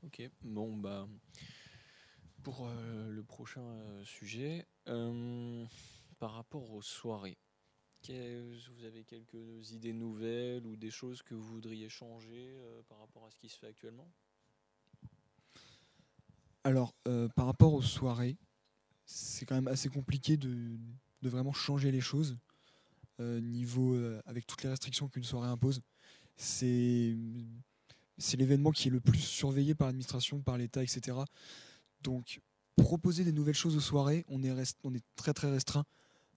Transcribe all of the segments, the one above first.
Ok, bon bah pour le prochain sujet, par rapport aux soirées, vous avez quelques idées nouvelles ou des choses que vous voudriez changer par rapport à ce qui se fait actuellement? Alors, par rapport aux soirées, c'est quand même assez compliqué de vraiment changer les choses avec toutes les restrictions qu'une soirée impose. C'est c'est l'événement qui est le plus surveillé par l'administration, par l'État, etc. Donc, proposer des nouvelles choses aux soirées, on est très très restreint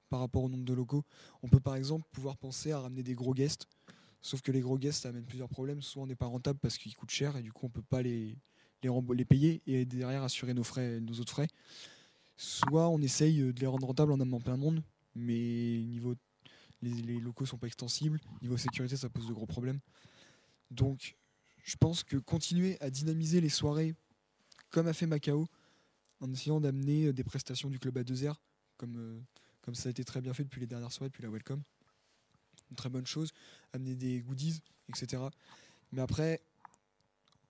par rapport au nombre de locaux. On peut par exemple pouvoir penser à ramener des gros guests, sauf que les gros guests, ça amène plusieurs problèmes. Soit on n'est pas rentable parce qu'ils coûtent cher et du coup on peut pas les payer et derrière assurer nos autres frais. Soit on essaye de les rendre rentables en amenant plein de monde, mais les locaux sont pas extensibles. Niveau sécurité, ça pose de gros problèmes. Donc, je pense que continuer à dynamiser les soirées comme a fait Macao, en essayant d'amener des prestations du club à 2 airs, comme, comme ça a été très bien fait depuis les dernières soirées, depuis la Welcome. Une très bonne chose. Amener des goodies, etc. Mais après,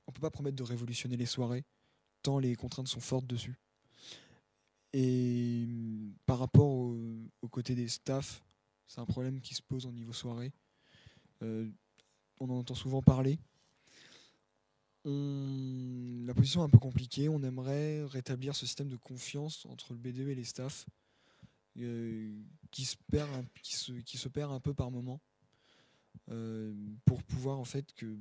on peut pas promettre de révolutionner les soirées, tant les contraintes sont fortes dessus. Et par rapport au côté des staffs, c'est un problème qui se pose au niveau soirée. Euh, on en entend souvent parler. La position est un peu compliquée. On aimerait rétablir ce système de confiance entre le BDE et les staffs qui se perd un peu par moment. Pour pouvoir en fait que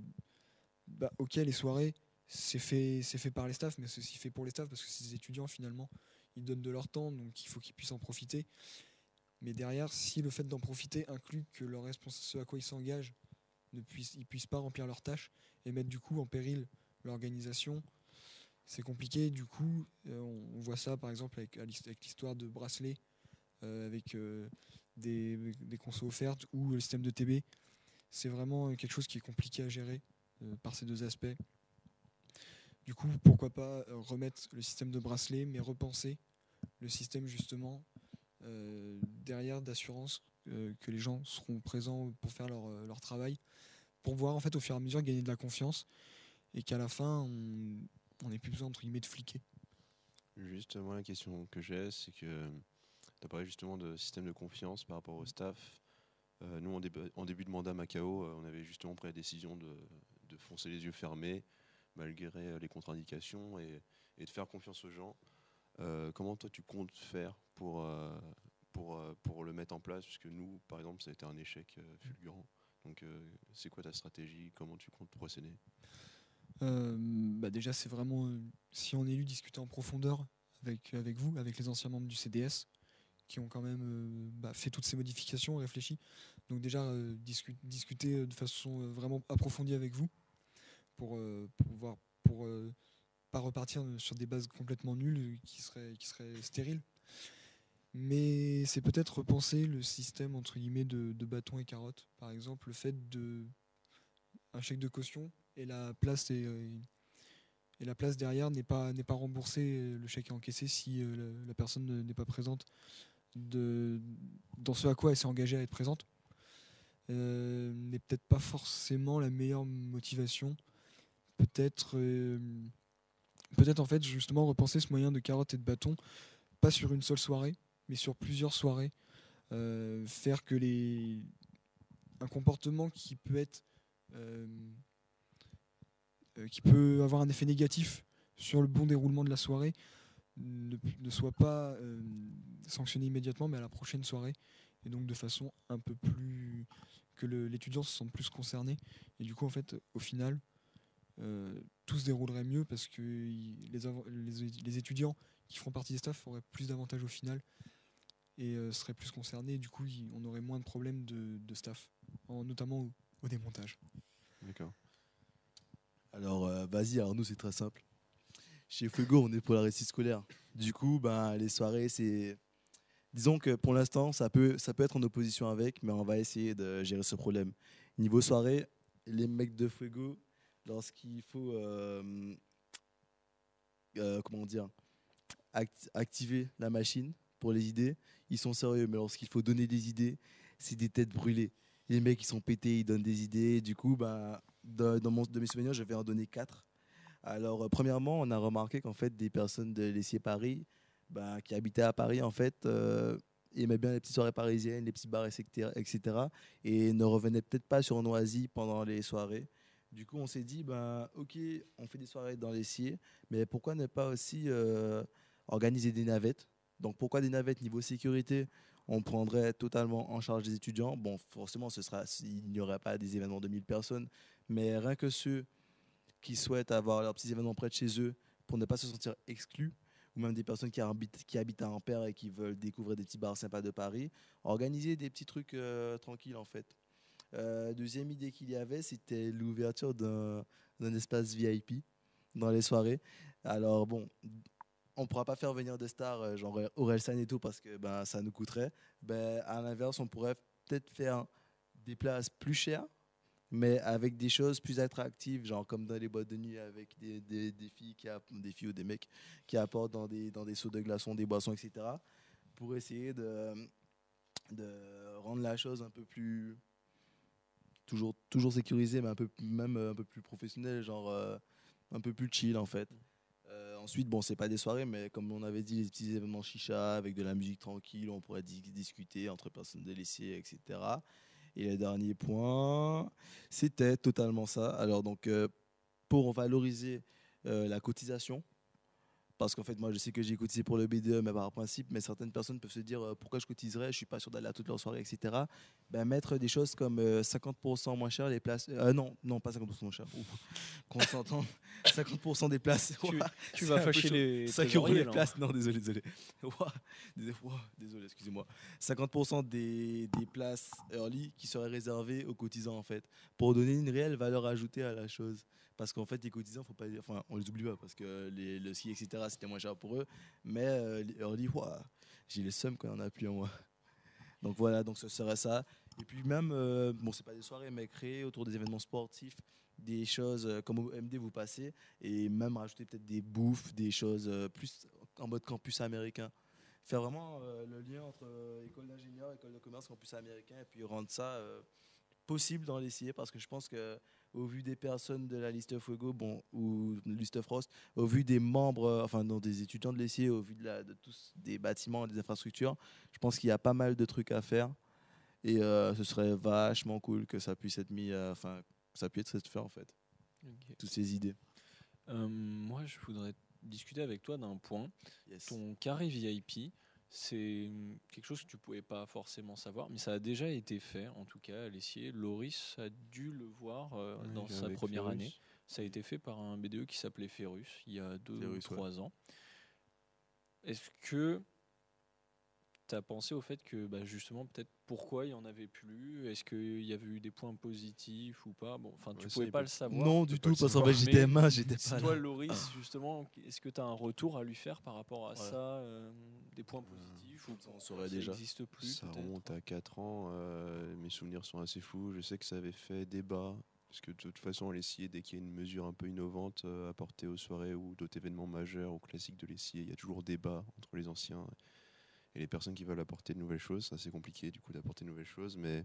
bah, ok les soirées c'est fait par les staffs mais c'est aussi fait pour les staffs parce que c'est des étudiants finalement ils donnent de leur temps donc il faut qu'ils puissent en profiter. Mais derrière, si le fait d'en profiter inclut que ce à quoi ils s'engagent ils puissent pas remplir leurs tâches et mettre du coup en péril l'organisation, c'est compliqué. Du coup, on voit ça par exemple avec l'histoire de bracelets, avec des consos offertes ou le système de TB. C'est vraiment quelque chose qui est compliqué à gérer par ces deux aspects. Du coup, pourquoi pas remettre le système de bracelet, mais repenser le système justement derrière d'assurance que les gens seront présents pour faire leur travail, pour pouvoir en fait au fur et à mesure gagner de la confiance et qu'à la fin on n'ait plus besoin entre guillemets de fliquer. Juste, moi, la question que j'ai, c'est que tu as parlé justement de système de confiance par rapport au staff. Nous, en début de mandat Macao, on avait justement pris la décision de foncer les yeux fermés, malgré les contre-indications, et de faire confiance aux gens. Comment toi, tu comptes faire pour le mettre en place? Puisque nous, par exemple, ça a été un échec fulgurant. Donc, c'est quoi ta stratégie? Comment tu comptes procéder? Bah déjà, c'est vraiment, si on est élu, discuter en profondeur avec vous, avec les anciens membres du CDS, qui ont quand même fait toutes ces modifications, réfléchi. Donc déjà, discuter de façon vraiment approfondie avec vous, pour pas repartir sur des bases complètement nulles qui seraient stériles. Mais c'est peut-être repenser le système entre guillemets de bâton et carotte. Par exemple, le fait de un chèque de caution et et la place derrière n'est pas remboursée, le chèque est encaissé si la personne n'est pas présente dans ce à quoi elle s'est engagée à être présente. N'est peut-être pas forcément la meilleure motivation. Peut-être peut-être en fait justement repenser ce moyen de carotte et de bâton, pas sur une seule soirée, mais sur plusieurs soirées. Faire que un comportement euh, qui peut avoir un effet négatif sur le bon déroulement de la soirée ne soit pas sanctionné immédiatement, mais à la prochaine soirée, et donc de façon un peu plus que l'étudiant se sente plus concerné. Et du coup, en fait, au final, tout se déroulerait mieux parce que les étudiants qui feront partie des staffs auraient plus d'avantages au final et seraient plus concernés. Et du coup, on aurait moins de problèmes de staff, notamment au démontage. D'accord. Alors, vas-y, alors nous, c'est très simple. Chez Fuego, on est pour la réussite scolaire. Du coup, ben, les soirées, c'est. Disons que pour l'instant, ça peut être en opposition avec, mais on va essayer de gérer ce problème. Niveau soirée, les mecs de Fuego, lorsqu'il faut, comment dire, activer la machine pour les idées, ils sont sérieux. Mais lorsqu'il faut donner des idées, c'est des têtes brûlées. Les mecs, ils sont pétés, ils donnent des idées. Du coup, ben, de mes souvenirs, je vais en donner 4. Alors, premièrement, on a remarqué qu'en fait, des personnes de l'Essier Paris, ben, qui habitaient à Paris, en fait, aimaient bien les petites soirées parisiennes, les petits bars, etc. Et ne revenaient peut-être pas sur Noisy pendant les soirées. Du coup, on s'est dit, ben, ok, on fait des soirées dans l'Essier, mais pourquoi ne pas aussi organiser des navettes? Donc, pourquoi des navettes niveau sécurité? On prendrait totalement en charge des étudiants. Bon, forcément, il n'y aurait pas des événements de 1000 personnes, mais rien que ceux qui souhaitent avoir leurs petits événements près de chez eux pour ne pas se sentir exclus, ou même des personnes qui habitent à Ampère et qui veulent découvrir des petits bars sympas de Paris, organiser des petits trucs tranquilles en fait. Deuxième idée qu'il y avait, c'était l'ouverture d'un espace VIP dans les soirées. Alors bon, on ne pourra pas faire venir des stars genre Orelsan et tout parce que ben, ça nous coûterait. Ben, à l'inverse, on pourrait peut-être faire des places plus chères mais avec des choses plus attractives, genre comme dans les boîtes de nuit avec des filles, des filles ou des mecs qui apportent dans des seaux de glaçons, des boissons, etc. pour essayer de rendre la chose un peu plus, toujours sécurisée, mais même un peu plus professionnelle, genre un peu plus chill en fait. Ensuite, bon, c'est pas des soirées, mais comme on avait dit, les petits événements chicha avec de la musique tranquille, on pourrait discuter entre personnes délaissées, etc. Et le dernier point, c'était totalement ça. Alors donc, pour valoriser la cotisation, parce qu'en fait, moi, je sais que j'ai cotisé pour le BDE, mais par principe, mais certaines personnes peuvent se dire pourquoi je cotiserais, je suis pas sûr d'aller à toutes leurs soirées, etc. Ben, mettre des choses comme 50% moins cher les places. Non, non, pas 50% moins cher. Qu'on s'entende. 50% des places. Tu vas fâcher les 5 euros les places. Non, désolé, désolé. Désolé, excusez-moi. 50% des places early qui seraient réservées aux cotisants, en fait, pour donner une réelle valeur ajoutée à la chose. Parce qu'en fait, les cotisants, faut pas, enfin, on les oublie pas parce que le ski, etc., c'était moins cher pour eux. Mais les early, j'ai le seum quand on a plus en moi. Donc voilà, donc ce serait ça. Et puis même, bon, c'est pas des soirées, mais créer autour des événements sportifs des choses comme au MD vous passez et même rajouter peut-être des bouffes, des choses plus en mode campus américain. Faire vraiment le lien entre école d'ingénieur, école de commerce, campus américain et puis rendre ça possible dans l'essayer parce que je pense que au vu des personnes de la liste Fuego, bon, ou liste Frost, au vu des membres, enfin non, des étudiants de l'essai, au vu de tous des bâtiments, des infrastructures, je pense qu'il y a pas mal de trucs à faire et ce serait vachement cool que ça puisse être mis, enfin, ça puisse être fait en fait, Ok. toutes ces idées. Moi, je voudrais discuter avec toi d'un point. Yes. Ton carré VIP, c'est quelque chose que tu pouvais pas forcément savoir, mais ça a déjà été fait, en tout cas à l'essier. Loris a dû le voir dans sa Avec première Ferrus. année. Ça a été fait par un BDE qui s'appelait Ferrus il y a 2 ou Ferrus, 3 ans. Est-ce que tu as pensé au fait que justement, peut-être pourquoi il n'y en avait plus? Est-ce qu'il y avait eu des points positifs ou pas? Bon, enfin, tu Ouais, ça, pouvais il pas peut- le savoir. Non, peut du pas tout, le parce qu'en savoir. fait j'étais Mais main, j'étais pas Toi, là. Loris, justement, est-ce que tu as un retour à lui faire par rapport à Ouais. ça? Des points positifs ou ça, on saurait ça déjà. n'existe plus Ça peut-être? remonte à 4 ans. Mes souvenirs sont assez flous. Je sais que ça avait fait débat. Parce que de toute façon, l'essier, dès qu'il y a une mesure un peu innovante apportée aux soirées ou d'autres événements majeurs ou classiques de l'essier, il y a toujours débat entre les anciens et les personnes qui veulent apporter de nouvelles choses. C'est assez compliqué du coup d'apporter de nouvelles choses. Mais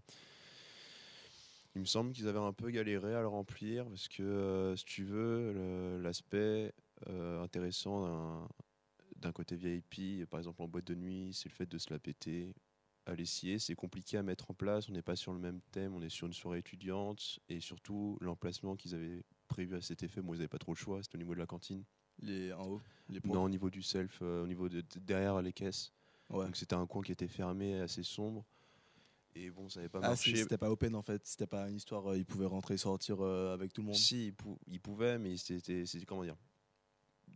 il me semble qu'ils avaient un peu galéré à le remplir. Parce que si tu veux, l'aspect intéressant d'un côté VIP, par exemple en boîte de nuit, c'est le fait de se la péter. À l'essier, c'est compliqué à mettre en place, on n'est pas sur le même thème, on est sur une soirée étudiante, et surtout l'emplacement qu'ils avaient prévu à cet effet, bon, ils n'avaient pas trop le choix, c'était au niveau de la cantine. En haut, les Non, profs. au niveau du self, au niveau derrière les caisses. Ouais. Donc c'était un coin qui était fermé, assez sombre, et bon, ça n'avait pas Ah, marché. c'était pas open en fait, c'était pas une histoire, ils pouvaient rentrer et sortir avec tout le monde. Si, ils pouvaient, mais c'était comment dire.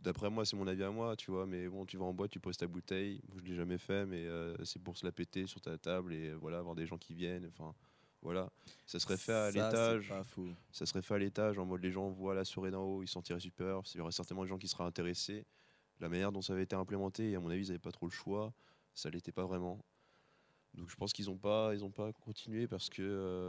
D'après moi, c'est mon avis à moi, tu vois, mais bon, tu vas en boîte, tu poses ta bouteille. Moi, je l'ai jamais fait, mais c'est pour se la péter sur ta table et voilà, avoir des gens qui viennent. Enfin, voilà. Ça serait fait à Ça, c'est l'étage. pas faux. Ça serait fait à l'étage, en mode les gens voient la soirée d'en haut, ils s'en tirent super. Il y aurait certainement des gens qui seraient intéressés. La manière dont ça avait été implémenté, et à mon avis, ils n'avaient pas trop le choix. Ça l'était pas vraiment. Donc je pense qu'ils n'ont pas continué parce qu'il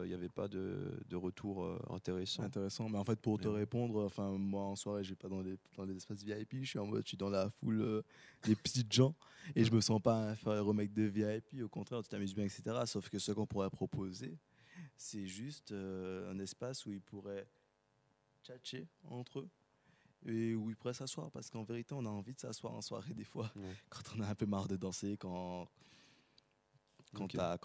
n'y avait pas de retour intéressant. Intéressant, mais en fait pour te Mais bon. répondre, enfin moi en soirée je vais pas dans les espaces VIP, je suis dans la foule des petites gens et je me sens pas inférieur au mec de VIP, au contraire tu t'amuses bien etc. Sauf que ce qu'on pourrait proposer c'est juste un espace où ils pourraient tchatcher entre eux et où ils pourraient s'asseoir, parce qu'en vérité, on a envie de s'asseoir en soirée des fois, Ouais. quand on a un peu marre de danser, quand Ok. t'as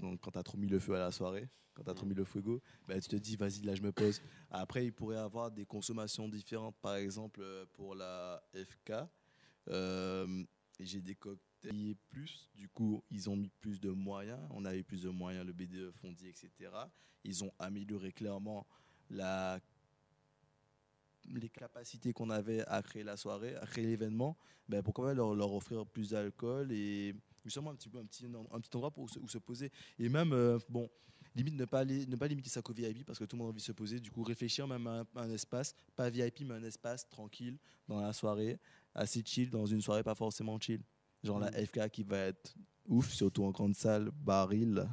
trop mis le feu à la soirée, quand t'as trop mis le fuego, bah, tu te dis, vas-y, là, je me pose. Après, il pourrait y avoir des consommations différentes. Par exemple, pour la FK, euh, j'ai des cocktails plus. Du coup, ils ont mis plus de moyens. On a eu plus de moyens, le BDE Fondi, etc. Ils ont amélioré clairement la les capacités qu'on avait à créer la soirée, à créer l'événement, ben pourquoi pas leur offrir plus d'alcool et justement un petit endroit pour où se poser. Et même, bon, limite ne pas limiter ça qu'au VIP parce que tout le monde a envie de se poser. Du coup, réfléchir même à un espace, pas VIP, mais un espace tranquille dans la soirée, assez chill, dans une soirée pas forcément chill. Genre la FK qui va être ouf, surtout en grande salle, baril.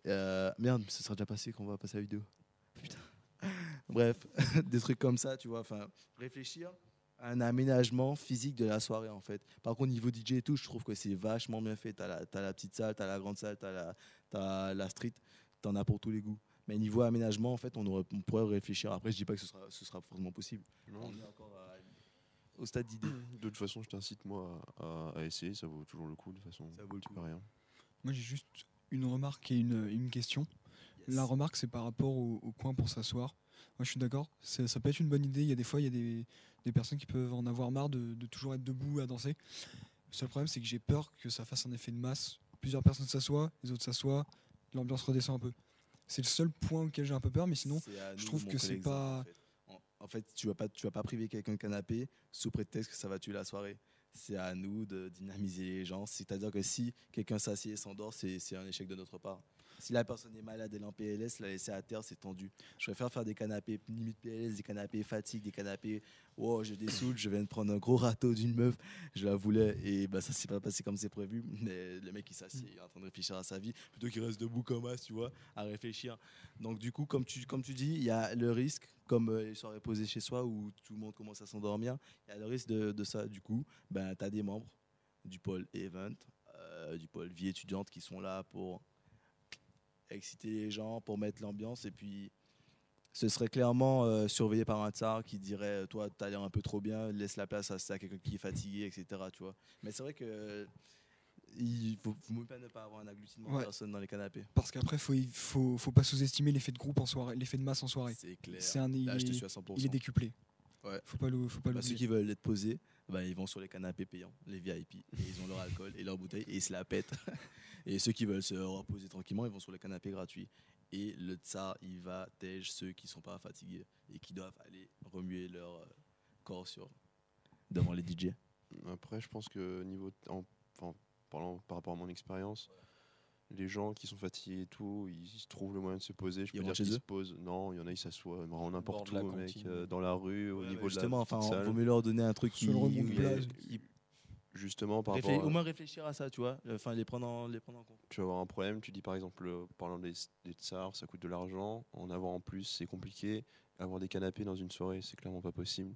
Merde, ce sera déjà passé quand on va passer la vidéo. Putain. Bref, des trucs comme ça, tu vois. Enfin, réfléchir à un aménagement physique de la soirée, en fait. Par contre, niveau DJ et tout, je trouve que c'est vachement bien fait. T'as la petite salle, t'as la grande salle, t'as la street, t'en as pour tous les goûts. Mais niveau aménagement, en fait, on pourrait réfléchir. Après, je dis pas que ce sera forcément possible. Non. On est encore au stade d'idée. De toute façon, je t'incite moi à essayer, ça vaut toujours le coup. De toute façon, Ça vaut le tu coup. perds rien. Moi, j'ai juste une remarque et une question. Yes. La remarque, c'est par rapport au coin pour s'asseoir. Moi, je suis d'accord, ça peut être une bonne idée. Il y a des fois, il y a des personnes qui peuvent en avoir marre de toujours être debout à danser. Le seul problème, c'est que j'ai peur que ça fasse un effet de masse. Plusieurs personnes s'assoient, les autres s'assoient, l'ambiance redescend un peu. C'est le seul point auquel j'ai un peu peur, mais sinon, C'est à je nous trouve de que montrer c'est l'exemple, pas. En fait, en fait, tu vas pas priver quelqu'un de canapé sous prétexte que ça va tuer la soirée. C'est à nous de dynamiser les gens. C'est-à-dire que si quelqu'un s'assied et s'endort, c'est un échec de notre part. Si la personne est malade, elle est en PLS, la laisser à terre, c'est tendu. Je préfère faire des canapés limite PLS, des canapés fatigue, des canapés oh, je dessoule, je viens de prendre un gros râteau d'une meuf, je la voulais et bah, ça s'est pas passé comme c'est prévu. Mais le mec il s'assied, il est en train de réfléchir à sa vie plutôt qu'il reste debout comme as, tu vois, à réfléchir. Donc du coup, comme tu dis, il y a le risque, comme les soirées posées chez soi où tout le monde commence à s'endormir, il y a le risque de ça. Du coup, ben, tu as des membres du pôle event, du pôle vie étudiante qui sont là pour exciter les gens, pour mettre l'ambiance. Et puis, ce serait clairement surveillé par un tsar qui dirait toi, tu as l'air un peu trop bien, laisse la place à quelqu'un qui est fatigué, etc. Tu vois. Mais c'est vrai que il faut mieux pas ne pas avoir un agglutinement de Ouais. personnes dans les canapés. Parce qu'après, faut pas sous-estimer l'effet de groupe en soirée, l'effet de masse en soirée. C'est clair. Il Là, je te est- suis à 100%. il est décuplé. Ouais. Faut pas Bah, ceux l'oublier. qui veulent être posés, bah, ils vont sur les canapés payants, les VIP, et ils ont leur alcool et leur bouteille et ils se la pètent. Et ceux qui veulent se reposer tranquillement, ils vont sur les canapés gratuits. Et le tsar, il va tège ceux qui sont pas fatigués et qui doivent aller remuer leur corps devant les DJ. Après, je pense que enfin, parlant par rapport à mon expérience, les gens qui sont fatigués et tout, ils se trouvent le moyen de se poser. Je peux Ils dire rentrent chez qu'ils eux se posent. Non, il y en a, ils s'assoient vraiment n'importe bord de où, la mec, cantine. dans la rue, au niveau de la Justement, enfin, petite salle. vaut mieux leur donner un truc Sur le remous de plage. Justement, par rapport Au à, moins réfléchir à ça, tu vois. Enfin, les prendre en compte. tu vas avoir un problème, tu dis par exemple, parlant des tsars, ça coûte de l'argent, en avoir en plus, c'est compliqué. Avoir des canapés dans une soirée, c'est clairement pas possible.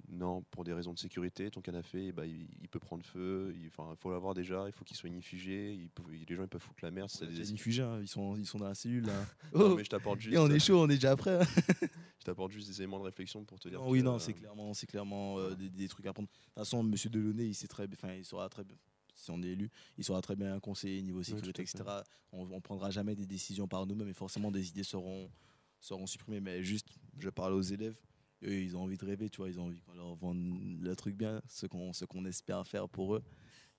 Non, pour des raisons de sécurité, ton canapé, bah, il peut prendre feu, il faut l'avoir déjà, il faut qu'il soit inifugé, les gens ils peuvent foutre la merde si t'as des Des fugés, hein, ils sont dans la cellule là. Non, Oh, mais je t'apporte et on est juste, chaud, on est déjà prêt. je t'apporte juste des éléments de réflexion pour te dire Non, oui, que, non, c'est clairement voilà. des trucs à prendre. De toute façon, Monsieur Delaunay, il saura très bien. Si on est élu, il saura très bien conseiller niveau sécurité, tout à fait. etc. On prendra jamais des décisions par nous-mêmes, mais forcément des idées seront supprimées. Mais juste, je parle aux élèves. Eux, ils ont envie de rêver, tu vois, ils ont envie qu'on leur vende le truc bien, ce qu'on espère faire pour eux.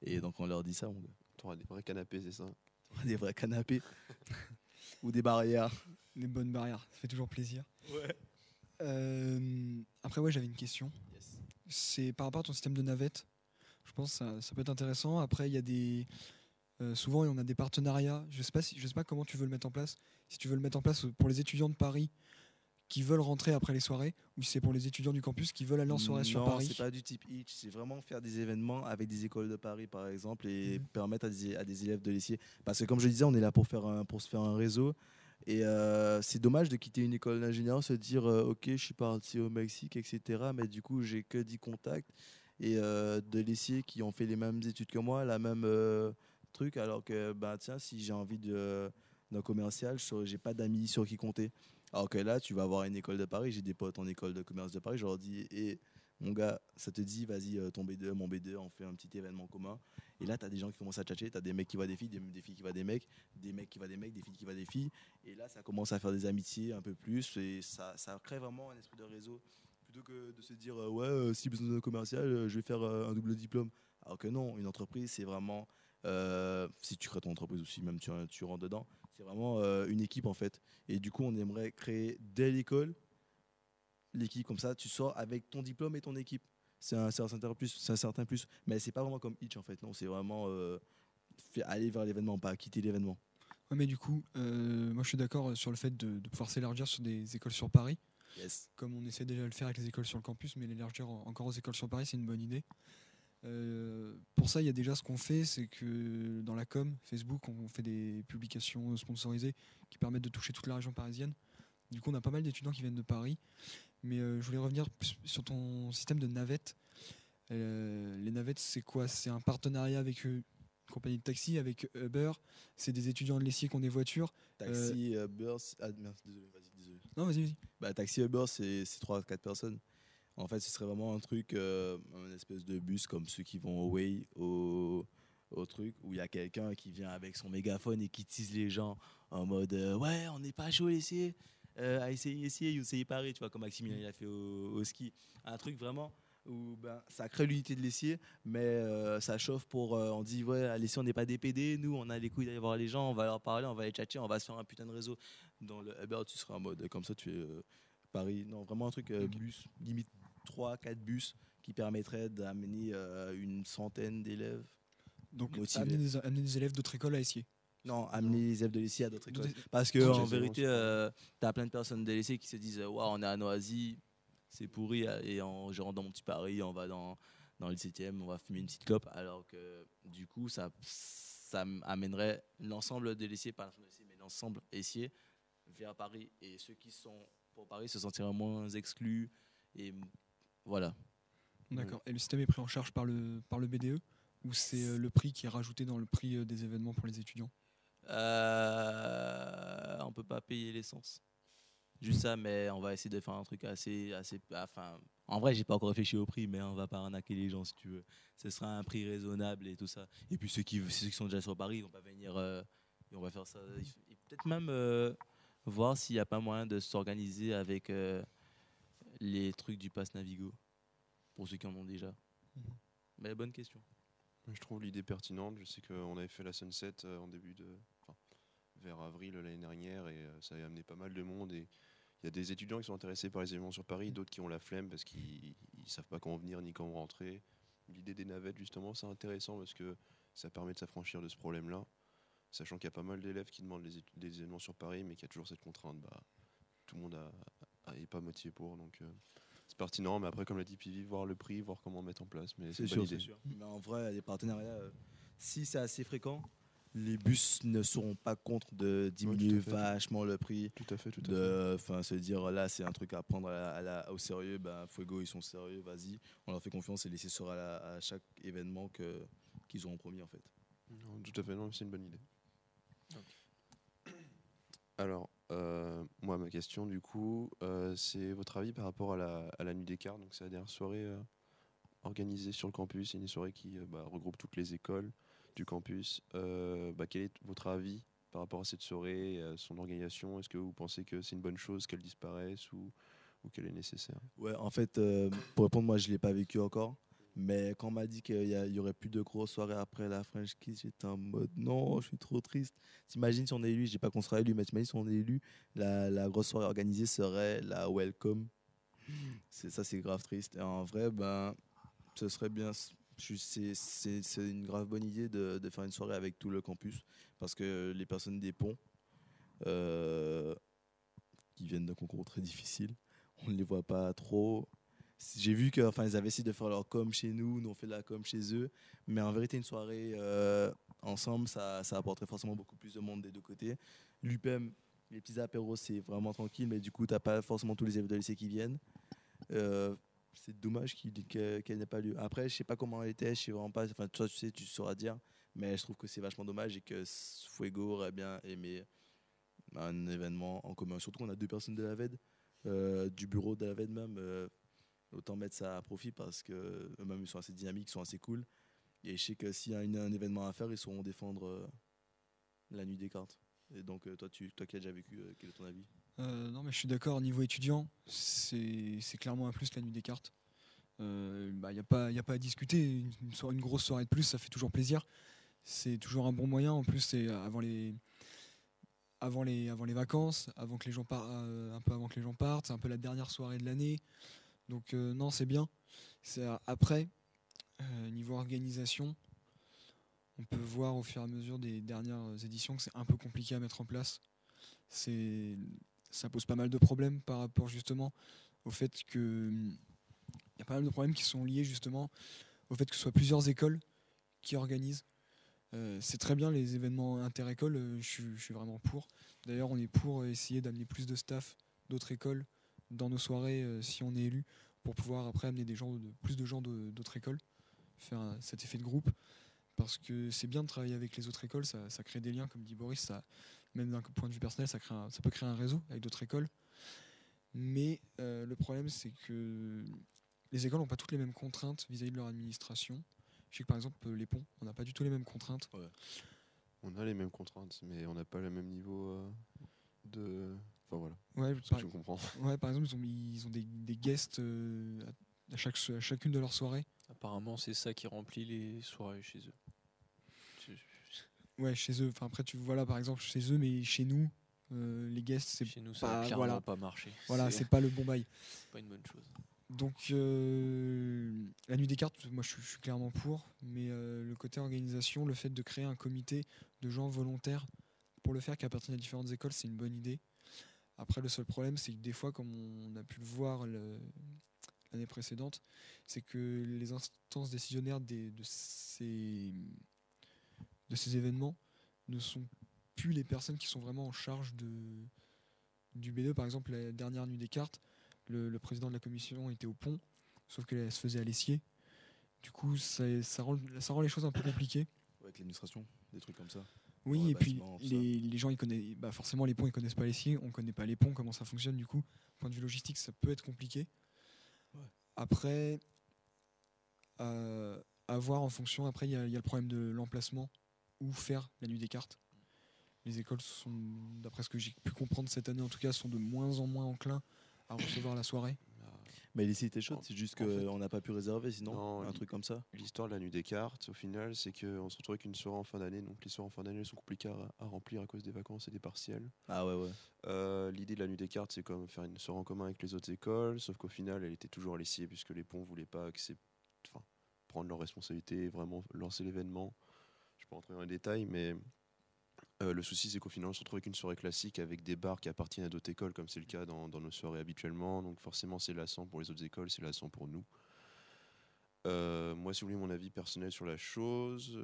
Et donc on leur dit ça, mon gars. T'auras des vrais canapés, c'est ça. Des vrais canapés ou des barrières. Les bonnes barrières, ça fait toujours plaisir. Ouais. Après, ouais, j'avais une question. C'est par rapport à ton système de navette. Je pense que ça peut être intéressant. Après, il y a souvent, on a des partenariats. Je sais pas comment tu veux le mettre en place. Si tu veux le mettre en place pour les étudiants de Paris qui veulent rentrer après les soirées, ou si c'est pour les étudiants du campus qui veulent aller en soirée sur Non, Paris. c'est pas du type Hitch, c'est vraiment faire des événements avec des écoles de Paris par exemple et permettre à des élèves de l'essayer. Parce que comme je disais, on est là pour se faire un réseau et c'est dommage de quitter une école d'ingénieur, se dire ok, je suis parti au Mexique, etc. Mais du coup, j'ai que 10 contacts et de l'essayer qui ont fait les mêmes études que moi, la même truc, alors que bah tiens, si j'ai envie d'un commercial, j'ai pas d'amis sur qui compter. Alors que là, tu vas avoir une école de Paris, j'ai des potes en école de commerce de Paris, je leur dis, et mon gars, ça te dit, vas-y, ton B2, mon B2, on fait un petit événement commun. Et là, tu as des gens qui commencent à tchatcher, tu as des mecs qui voient des filles, des filles qui voient des mecs qui voient des mecs, des filles qui voient des filles. Et là, ça commence à faire des amitiés un peu plus, et ça crée vraiment un esprit de réseau. Plutôt que de se dire, ouais, si besoin de commercial, je vais faire un double diplôme. Alors que non, une entreprise, c'est vraiment, si tu crées ton entreprise aussi, même tu rentres dedans, c'est vraiment une équipe en fait. Et du coup, on aimerait créer dès l'école l'équipe comme ça, tu sors avec ton diplôme et ton équipe. C'est un certain plus, c'est un certain plus. Mais c'est pas vraiment comme Itch en fait, non, c'est vraiment aller vers l'événement, pas quitter l'événement. Ouais, mais du coup, moi je suis d'accord sur le fait de pouvoir s'élargir sur des écoles sur Paris, Yes. comme on essaie déjà de le faire avec les écoles sur le campus, mais l'élargir encore aux écoles sur Paris, c'est une bonne idée. Pour ça, il y a déjà ce qu'on fait, c'est que dans la com, Facebook, on fait des publications sponsorisées qui permettent de toucher toute la région parisienne. Du coup, on a pas mal d'étudiants qui viennent de Paris. Mais je voulais revenir sur ton système de navettes. Les navettes, c'est quoi? C'est un partenariat avec une compagnie de taxi, avec Uber. C'est des étudiants de l'Essier qui ont des voitures. Taxi, Uber, merde, désolé, vas-y, désolé. Non, vas-y, vas-y. Bah, taxi Uber, c'est 3 à 4 personnes. En fait, ce serait vraiment un truc, une espèce de bus comme ceux qui vont au Way, au truc, où il y a quelqu'un qui vient avec son mégaphone et qui tease les gens en mode ouais, on n'est pas chaud l'essayer, à essayer, vous essayez Paris, tu vois, comme Maximilien il a fait au ski. Un truc vraiment où ben, ça crée l'unité de l'essier, mais ça chauffe pour. On dit ouais, à l'essier, on n'est pas des PD, nous, on a les couilles d'aller voir les gens, on va leur parler, on va les tchatcher, on va se faire un putain de réseau. Dans le Uber, tu seras en mode comme ça, tu fais. Paris, non, vraiment un truc bus, limite 3 4 bus qui permettraient d'amener une centaine d'élèves Donc, motivés. amener des élèves d'autres écoles à Essier. Non, amener les élèves de lycée à d'autres écoles. D'autres- Parce que Ok, en c'est bon, vérité, c'est t'as plein de personnes de lycée qui se disent waouh, on est à Noisy, c'est pourri, et je rentre dans mon petit Paris, on va dans le 17e, on va fumer une petite clope. Alors que du coup, ça amènerait l'ensemble des lycées, pas l'ensemble des lycées, mais l'ensemble essier vers Paris. Et ceux qui sont pour Paris se sentiraient moins exclus. Et voilà. D'accord. Et le système est pris en charge par le BDE ou c'est le prix qui est rajouté dans le prix des événements pour les étudiants? On peut pas payer l'essence. Juste ça, mais on va essayer de faire un truc enfin, en vrai, j'ai pas encore réfléchi au prix, mais on va pas arnaquer les gens si tu veux. Ce sera un prix raisonnable et tout ça. Et puis ceux qui sont déjà sur Paris, ils vont pas venir. Et on va faire ça. Et peut-être même voir s'il n'y a pas moyen de s'organiser avec les trucs du pass Navigo pour ceux qui en ont déjà. Mais bonne question. Je trouve l'idée pertinente. Je sais qu'on avait fait la Sunset en vers avril l'année dernière et ça a amené pas mal de monde. Et il y a des étudiants qui sont intéressés par les événements sur Paris, d'autres qui ont la flemme parce qu'ils ne savent pas quand venir ni quand rentrer. L'idée des navettes, justement, c'est intéressant parce que ça permet de s'affranchir de ce problème-là. Sachant qu'il y a pas mal d'élèves qui demandent des événements sur Paris, mais qu'il y a toujours cette contrainte. Bah, tout le monde n'est pas motivé pour. Donc c'est pertinent. Mais après, comme l'a dit Pivi, voir le prix, voir comment mettre en place. Mais c'est une bonne idée. C'est sûr. Mais en vrai, les partenariats, si c'est assez fréquent, les bus ne seront pas contre de diminuer fait. vachement le prix. Tout à fait, tout à fait. Enfin, se dire là, c'est un truc à prendre au sérieux. Ben, Fuego, ils sont sérieux, vas-y. On leur fait confiance et laisser sur à chaque événement qu'ils auront promis en fait. Non, tout à fait, non, c'est une bonne idée. Alors, moi, ma question, du coup, c'est votre avis par rapport à la Nuit des Cartes. Donc, c'est la dernière soirée organisée sur le campus. C'est une soirée qui regroupe toutes les écoles du campus. Quel est votre avis par rapport à cette soirée, à son organisation? Est-ce que vous pensez que c'est une bonne chose qu'elle disparaisse ou qu'elle est nécessaire? Ouais, en fait, pour répondre, moi, je l'ai pas vécu encore. Mais quand on m'a dit qu'il y aurait plus de grosses soirées après la French Kiss, j'étais en mode non, je suis trop triste. T'imagines si on est élu, je dis pas qu'on sera élu, mais t'imagines si on est élu, la grosse soirée organisée serait la Welcome. Ça, c'est grave triste. Et en vrai, ben, ce serait bien. C'est une grave bonne idée de faire une soirée avec tout le campus. Parce que les personnes des ponts, euh, qui viennent d'un concours très difficile, on ne les voit pas trop. J'ai vu qu'ils avaient essayé de faire leur com chez nous, nous on fait la com chez eux. Mais en vérité, une soirée ensemble, ça apporterait forcément beaucoup plus de monde des deux côtés. L'UPEM, les petits apéros, c'est vraiment tranquille, mais du coup, tu n'as pas forcément tous les élèves de lycée qui viennent. C'est dommage qu'elle n'ait pas lieu. Après, je sais pas comment elle était, je sais vraiment pas. Enfin, toi, tu sais, tu sauras dire. Mais je trouve que c'est vachement dommage et que Fuego aurait bien aimé un événement en commun. Surtout qu'on a 2 personnes de la VED, du bureau de la VED même. Autant mettre ça à profit parce qu'eux-mêmes ils sont assez dynamiques, ils sont assez cool. Et je sais que s'il y a un événement à faire, ils sauront défendre la nuit des cartes. Et donc, toi qui as déjà vécu, quel est ton avis? Non, mais je suis d'accord, niveau étudiant, c'est clairement un plus la nuit des cartes. Il n'y a pas à discuter. Une grosse soirée de plus, ça fait toujours plaisir. C'est toujours un bon moyen. En plus, c'est avant les vacances, avant que les gens un peu avant que les gens partent. C'est un peu la dernière soirée de l'année. Donc, non, c'est bien. Après, niveau organisation, on peut voir au fur et à mesure des dernières éditions que c'est un peu compliqué à mettre en place. Ça pose pas mal de problèmes par rapport justement au fait que il y a pas mal de problèmes qui sont liés justement au fait que ce soit plusieurs écoles qui organisent. C'est très bien les événements inter-écoles, je suis vraiment pour. D'ailleurs, on est pour essayer d'amener plus de staff d'autres écoles dans nos soirées si on est élu, pour pouvoir après amener plus de gens d'autres écoles, faire cet effet de groupe. Parce que c'est bien de travailler avec les autres écoles, ça crée des liens, comme dit Boris, même d'un point de vue personnel, ça peut créer un réseau avec d'autres écoles. Mais le problème, c'est que les écoles n'ont pas toutes les mêmes contraintes vis-à-vis de leur administration. Je sais que par exemple, les ponts, on n'a pas du tout les mêmes contraintes. Ouais. On a les mêmes contraintes, mais on n'a pas le même niveau de. Enfin voilà. Ouais, Je comprends. ouais, par exemple, ils ont des guests à chacune de leurs soirées. Apparemment, c'est ça qui remplit les soirées chez eux. Ouais, chez eux. Enfin, après, tu vois là, par exemple, chez eux, mais chez nous, les guests, c'est Chez nous, ça pas, n'a clairement voilà. pas marché. Voilà, c'est pas le bon bail. C'est pas une bonne chose. Donc, la nuit des cartes, moi, je suis clairement pour. Mais le côté organisation, le fait de créer un comité de gens volontaires pour le faire, qui appartiennent à différentes écoles, c'est une bonne idée. Après, le seul problème, c'est que des fois, comme on a pu le voir l'année précédente, c'est que les instances décisionnaires de ces événements ne sont plus les personnes qui sont vraiment en charge du B2. Par exemple, la dernière nuit des cartes, le président de la commission était au pont, sauf qu'elle se faisait à l'essier. Du coup, ça rend les choses un peu compliquées. Avec l'administration, des trucs comme ça. Oui, Ouais, et puis bâtiment, tout ça. les gens, ils connaissent, forcément, les ponts, ils connaissent pas l'essier, on connaît pas les ponts, comment ça fonctionne. Du coup, point de vue logistique, ça peut être compliqué. Ouais. Après, à voir en fonction. Après, il y a le problème de l'emplacement, où faire la nuit des cartes. Les écoles sont, d'après ce que j'ai pu comprendre cette année en tout cas, sont de moins en moins enclins à recevoir la soirée. Mais l'essai était chaude, c'est juste En fait- qu'on n'a pas pu réserver sinon, Non, un truc comme ça. L'histoire de la nuit des cartes, au final, c'est qu'on se retrouve avec une soirée en fin d'année. Donc les soirées en fin d'année elles sont compliquées à remplir à cause des vacances et des partiels. Ah ouais. L'idée de la nuit des cartes, c'est comme faire une soirée en commun avec les autres écoles, sauf qu'au final, elle était toujours à l'essier puisque les ponts voulaient pas prendre leurs responsabilités et vraiment lancer l'événement. Je ne vais pas rentrer dans les détails, mais le souci, c'est qu'au final, on se retrouve avec une soirée classique avec des bars qui appartiennent à d'autres écoles, comme c'est le cas dans nos soirées habituellement. Donc forcément, c'est lassant pour les autres écoles, c'est lassant pour nous. Moi, si vous voulez mon avis personnel sur la chose,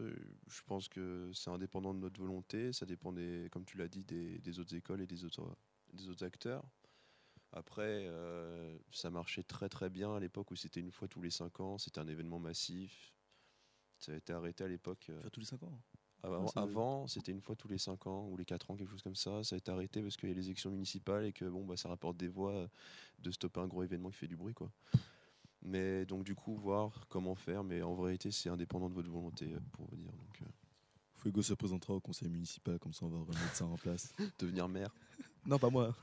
je pense que c'est indépendant de notre volonté. Ça dépend, comme tu l'as dit, des autres écoles et des autres acteurs. Après, ça marchait très très bien à l'époque où c'était une fois tous les 5 ans. C'était un événement massif. Ça a été arrêté à l'époque. Faire tous les 5 ans. Avant, c'était une fois tous les 5 ans ou les 4 ans, quelque chose comme ça. Ça a été arrêté parce qu'il y a les élections municipales et que ça rapporte des voix de stopper un gros événement qui fait du bruit, quoi. Mais donc du coup, voir comment faire. Mais en vérité, c'est indépendant de votre volonté, pour vous dire. Donc, Fuego se présentera au conseil municipal, comme ça on va remettre ça en place. devenir maire. Non, pas moi.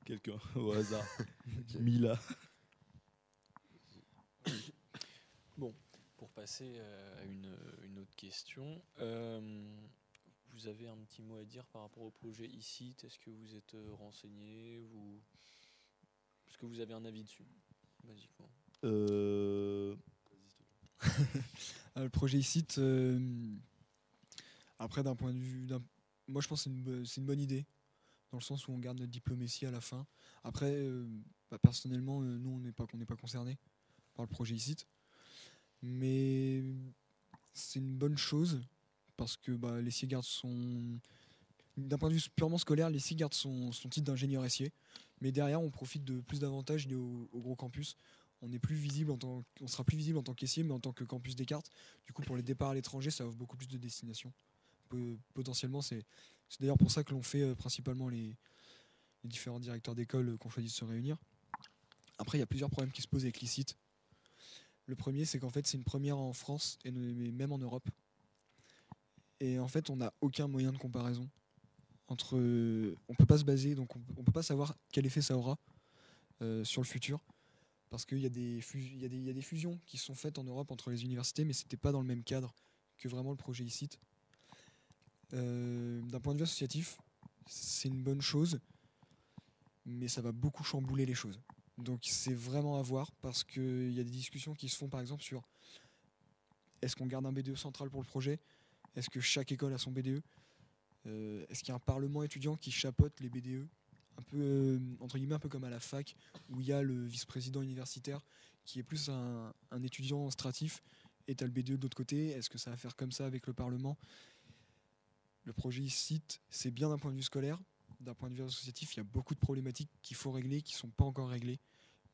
Quelqu'un au hasard. Mila. Bon, pour passer à une autre question, vous avez un petit mot à dire par rapport au projet ici. Est-ce que vous êtes renseigné Est-ce que vous avez un avis dessus, basiquement? Le projet ICIT, après d'un point de vue, moi je pense que c'est une bonne idée, dans le sens où on garde notre diplomatie à la fin. Après, personnellement, nous on n'est pas concernés par le projet ICIT, mais c'est une bonne chose parce que les SIE gardent d'un point de vue purement scolaire, les SIE gardent son titre d'ingénieur essier, mais derrière on profite de plus d'avantages liés au gros campus. On sera plus visible en tant qu'essier, mais en tant que campus des cartes. Du coup, pour les départs à l'étranger, ça offre beaucoup plus de destinations potentiellement, c'est d'ailleurs pour ça que l'on fait principalement les différents directeurs d'école qui ont choisi de se réunir. Après, il y a plusieurs problèmes qui se posent avec l'ICIT. Le premier, c'est qu'en fait, c'est une première en France et même en Europe. Et en fait, on n'a aucun moyen de comparaison. On peut pas se baser, donc on peut pas savoir quel effet ça aura sur le futur. Parce qu'il y a des fusions qui sont faites en Europe entre les universités, mais c'était pas dans le même cadre que vraiment le projet ICIT. D'un point de vue associatif, c'est une bonne chose, mais ça va beaucoup chambouler les choses. Donc c'est vraiment à voir, parce qu'il y a des discussions qui se font par exemple sur est-ce qu'on garde un BDE central pour le projet? Est-ce que chaque école a son BDE? Est-ce qu'il y a un parlement étudiant qui chapeaute les BDE? Un peu, entre guillemets, un peu comme à la fac, où il y a le vice-président universitaire qui est plus un étudiant stratif, et tu as le BDE de l'autre côté. Est-ce que ça va faire comme ça avec le Parlement? Le projet ICIT, c'est bien d'un point de vue scolaire. D'un point de vue associatif, il y a beaucoup de problématiques qu'il faut régler, qui ne sont pas encore réglées,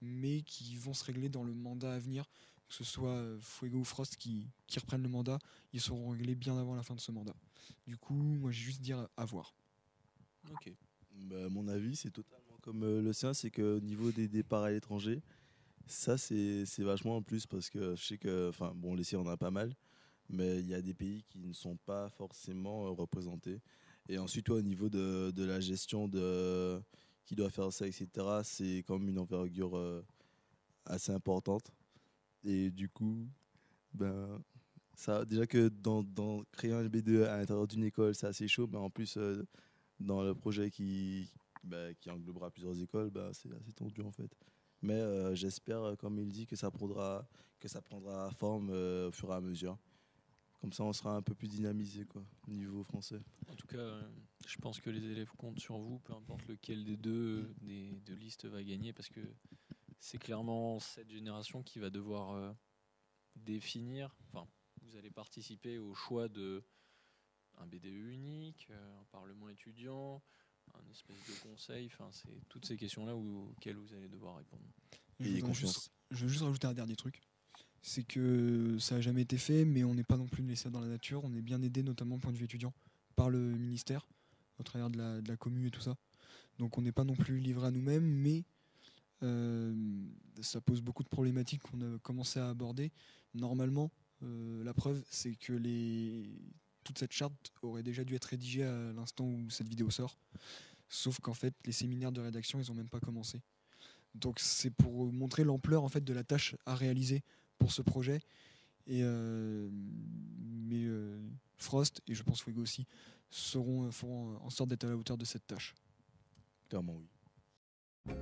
mais qui vont se régler dans le mandat à venir. Que ce soit Fuego ou Frost qui reprennent le mandat, ils seront réglés bien avant la fin de ce mandat. Du coup, moi j'ai juste dire à voir. Ok. Bah, mon avis, c'est totalement comme le sien, c'est qu'au niveau des départs à l'étranger, ça c'est vachement en plus, parce que je sais que, enfin bon, les on en a pas mal, mais il y a des pays qui ne sont pas forcément représentés. Et ensuite, ouais, au niveau de la gestion de qui doit faire ça, etc., c'est quand même une envergure assez importante. Et du coup, ben, ça, déjà que dans créer un BDE à l'intérieur d'une école, c'est assez chaud, mais en plus, dans le projet qui englobera plusieurs écoles, c'est assez tendu en fait. Mais j'espère, comme il dit, que ça prendra forme au fur et à mesure. Comme ça, on sera un peu plus dynamisé, quoi, au niveau français. En tout cas, je pense que les élèves comptent sur vous, peu importe lequel des deux listes va gagner, parce que c'est clairement cette génération qui va devoir définir. Enfin, vous allez participer au choix de un BDE unique, un parlement étudiant, un espèce de conseil. Enfin, c'est toutes ces questions-là auxquelles vous allez devoir répondre. Je veux juste rajouter un dernier truc. C'est que ça n'a jamais été fait, mais on n'est pas non plus laissé dans la nature. On est bien aidé, notamment au point de vue étudiant, par le ministère, au travers de la commune et tout ça. Donc on n'est pas non plus livré à nous-mêmes, mais ça pose beaucoup de problématiques qu'on a commencé à aborder. Normalement, la preuve, c'est que toute cette charte aurait déjà dû être rédigée à l'instant où cette vidéo sort. Sauf qu'en fait, les séminaires de rédaction, ils n'ont même pas commencé. Donc c'est pour montrer l'ampleur en fait de la tâche à réaliser pour ce projet. Mais Frost, et je pense Fuego aussi, feront en sorte d'être à la hauteur de cette tâche. Clairement, oui.